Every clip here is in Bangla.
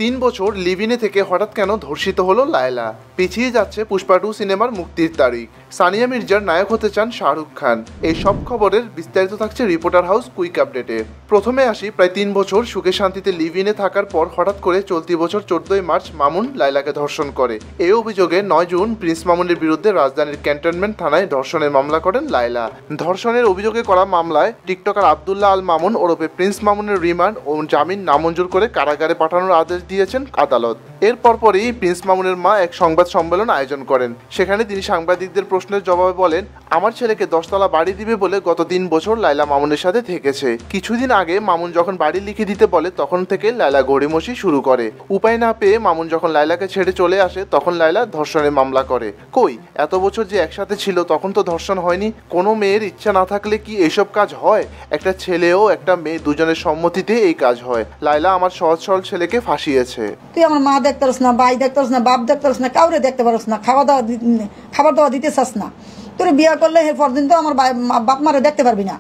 3 বছর লিভ-ইনে থেকে হঠাৎ কেন ধর্ষিত হলো লায়লা? পিছিয়ে যাচ্ছে পুষ্পা 2 সিনেমার মুক্তির তারিখ। সানিয়া মির্জার নায়ক হতে চান শাহরুখ খান। এই সব খবরের বিস্তারিত থাকছে রিপোর্টার হাউস কুইক আপডেটে। প্রথমে আসি, প্রায় 3 বছর সুখে শান্তিতে লিভ-ইনে থাকার পর হঠাৎ করে চলতি বছর 14 মার্চ মামুন লায়লাকে ধর্ষণ করে। এই অভিযোগে 9 জুন প্রিন্স মামুনের বিরুদ্ধে রাজধানীর ক্যান্টনমেন্ট থানায় ধর্ষণের মামলা করেন লায়লা। ধর্ষণের অভিযোগে করা মামলায় টিকটকার আব্দুল্লাহ আল মামুন ওরফে প্রিন্স মামুনের রিমান্ড ও জামিন নামঞ্জুর করে কারাগারে পাঠানোর আদেশ দিয়েছেন আদালত। এর পরপরই প্রিন্স মামুনের মা এক সংবাদ সম্মেলন আয়োজন করেন। সেখানে তিনি সাংবাদিকদের প্রশ্নের জবাবে বলেন, আমার ছেলেকে 10 তলা বাড়ি দিবে বলে গত 3 বছর লায়লা মামুনের সাথে থেকেছে। কিছুদিন আগে মামুন যখন বাড়ি লিখে দিতে বলে তখন থেকে লায়লা গড়িমসি শুরু করে। উপায় না পেয়ে মামুন যখন লায়লাকে ছেড়ে চলে আসে তখন লায়লা ধর্ষণের মামলা করে। কই, এত বছর যে একসাথে ছিল তখন তো ধর্ষণ হয়নি। কোনো মেয়ের ইচ্ছা না থাকলে কি এইসব কাজ হয়? একটা ছেলে ও একটা মেয়ে দুজনের সম্মতিতে এই কাজ হয়। লায়লা আমার সহজ সরল ছেলেকে ফাঁসিয়েছে। তুই আমার মা দেখতে পারস না, ভাই দেখতে পারস না, বাপ দেখতে পারস না, কাউরে দেখতে পারস না, খাবার দাওয়া দিতে চাস না। তোর বিয়ে করলে এরপর দিন তো আমার বাপ মারে দেখতে পারবি না।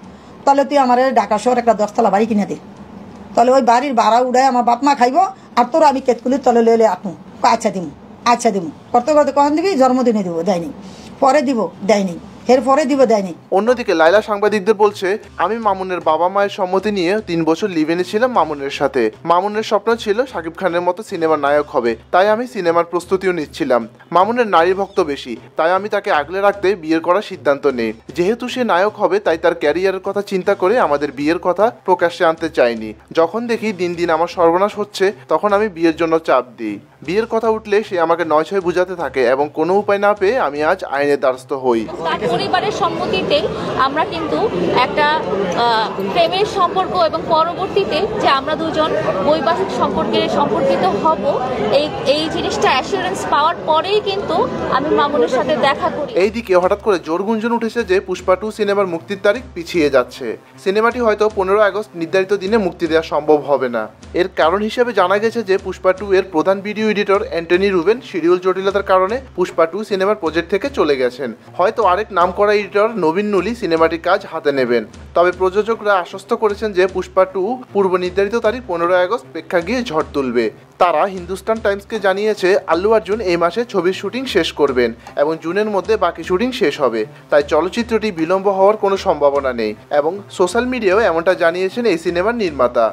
তাহলে তুই আমার ঢাকা শহর একটা 10 তলা বাড়ি কিনে দে, তাহলে ওই বাড়ির ভাড়া উড়ায় আমার বাপ মা খাইব, আর তোর আমি কেতকুলির তলে লইলে আপু আচ্ছা দিমু করতে করতে কখন দিবি? জন্মদিনে দিব, দেয়নি। পরে দিব, দেয়নি। এরপরে দিব, দেয়নি। অন্যদিকে লায়লা সাংবাদিকদের বলছে, আমি মামুনের বাবা মায়ের সম্মতি নিয়ে 3 বছর লিভ-ইনে ছিলাম মামুনের সাথে। মামুনের স্বপ্ন ছিল শাকিব খানের মতো সিনেমার নায়ক হবে, তাই আমি সিনেমার প্রস্তুতিও নিচ্ছিলাম। মামুনের নারী ভক্ত বেশি, তাই আমি তাকে আগলে রাখতে বিয়ের করার সিদ্ধান্ত নেই। যেহেতু সে নায়ক হবে তাই তার ক্যারিয়ারের কথা চিন্তা করে আমাদের বিয়ের কথা প্রকাশ্যে আনতে চাইনি। যখন দেখি দিন দিন আমার সর্বনাশ হচ্ছে তখন আমি বিয়ের জন্য চাপ দিই। বিয়ের কথা উঠলে সে আমাকে 9-6 বুঝাতে থাকে এবং কোনো উপায় না পেয়ে আমি আজ আইনের দ্বারস্থ হই। পরিবারের সম্মতিতে আমরা কিন্তু একটা প্রেমের সম্পর্ক এবং পরবর্তীতে যে আমরা দুজন বৈবাহিক সম্পর্কিত হব এই জিনিসটা অ্যাসুরেন্স পাওয়ার পরেই কিন্তু আমি মামুনের সাথে দেখা করি। এইদিকে হঠাৎ করে জোর গুঞ্জন উঠেছে যে পুষ্পা 2 সিনেমার মুক্তির তারিখ পিছিয়ে যাচ্ছে। সিনেমাটি হয়তো 15 আগস্ট নির্ধারিত দিনে মুক্তি দেওয়া সম্ভব হবে না। এর কারণ হিসেবে জানা গেছে যে পুষ্পা 2 এর প্রধান video editor Antony Ruben schedule জটিলতার কারণে পুষ্পা 2 সিনেমার প্রজেক্ট থেকে চলে গেছেন। হয়তো আরেক নাম করা এডিটর নবীন নুলি সিনেমাটির কাজ হাতে নেবেন। তবে প্রযোজকরা আশ্বস্ত করেছেন যে পুষ্পা 2 পূর্ব নির্ধারিত তারিখ 15 আগস্ট প্রেক্ষাগৃহে ঝড় তুলবে। তারা হিন্দুস্তান টাইমসকে জানিয়েছে আল্লু অর্জুন এই মাসে ছবির শুটিং শেষ করবেন এবং জুনের মধ্যে বাকি শুটিং শেষ হবে। তাই চলচ্চিত্রটি বিলম্ব হওয়ার কোনো সম্ভাবনা নেই এবং সোশ্যাল মিডিয়াও এমনটা জানিয়েছেন এই সিনেমার নির্মাতা।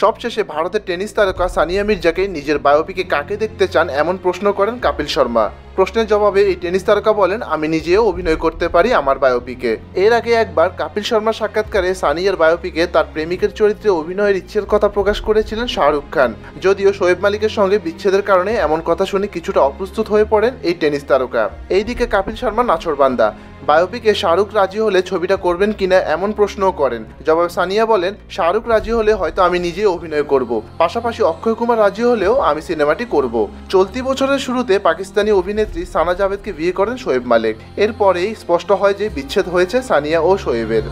সবশেষে ভারতের টেনিস তারকা সানিয়া মির্জাকে নিজের বায়োপিকে কাকে দেখতে চান এমন প্রশ্ন করেন কপিল শর্মা। প্রশ্নের জবাবে এই টেনিস তারকা বলেন, আমি নিজেও অভিনয় করতে পারি আমার বায়োপিকে। এর আগে একবার কপিল শর্মার সাক্ষাৎকারে সানিয়ার বায়োপিকে তার প্রেমিকের চরিত্রে অভিনয়ের ইচ্ছের কথা প্রকাশ করেছিলেন শাহরুখ খান। যদিও শোয়েব মালিকের সঙ্গে বিচ্ছেদের কারণে এমন কথা শুনে কিছুটা অপ্রস্তুত হয়ে পড়েন এই টেনিস তারকা। এইদিকে কপিল শর্মা নাছোড়বান্দা। বায়োপিকে শাহরুখ রাজি হলে ছবিটা করবেন কিনা এমন প্রশ্নও করেন। জবাবে সানিয়া বলেন, শাহরুখ রাজি হলে হয়তো আমি নিজে অভিনয় করব, পাশাপাশি অক্ষয় কুমার রাজি হলেও আমি সিনেমাটি করব। চলতি বছরের শুরুতে পাকিস্তানি অভিনেত্রী সানা জাভেদকে বিয়ে করেন শোয়েব মালিক। এরপরেই স্পষ্ট হয় যে বিচ্ছেদ হয়েছে সানিয়া ও শোয়েবের।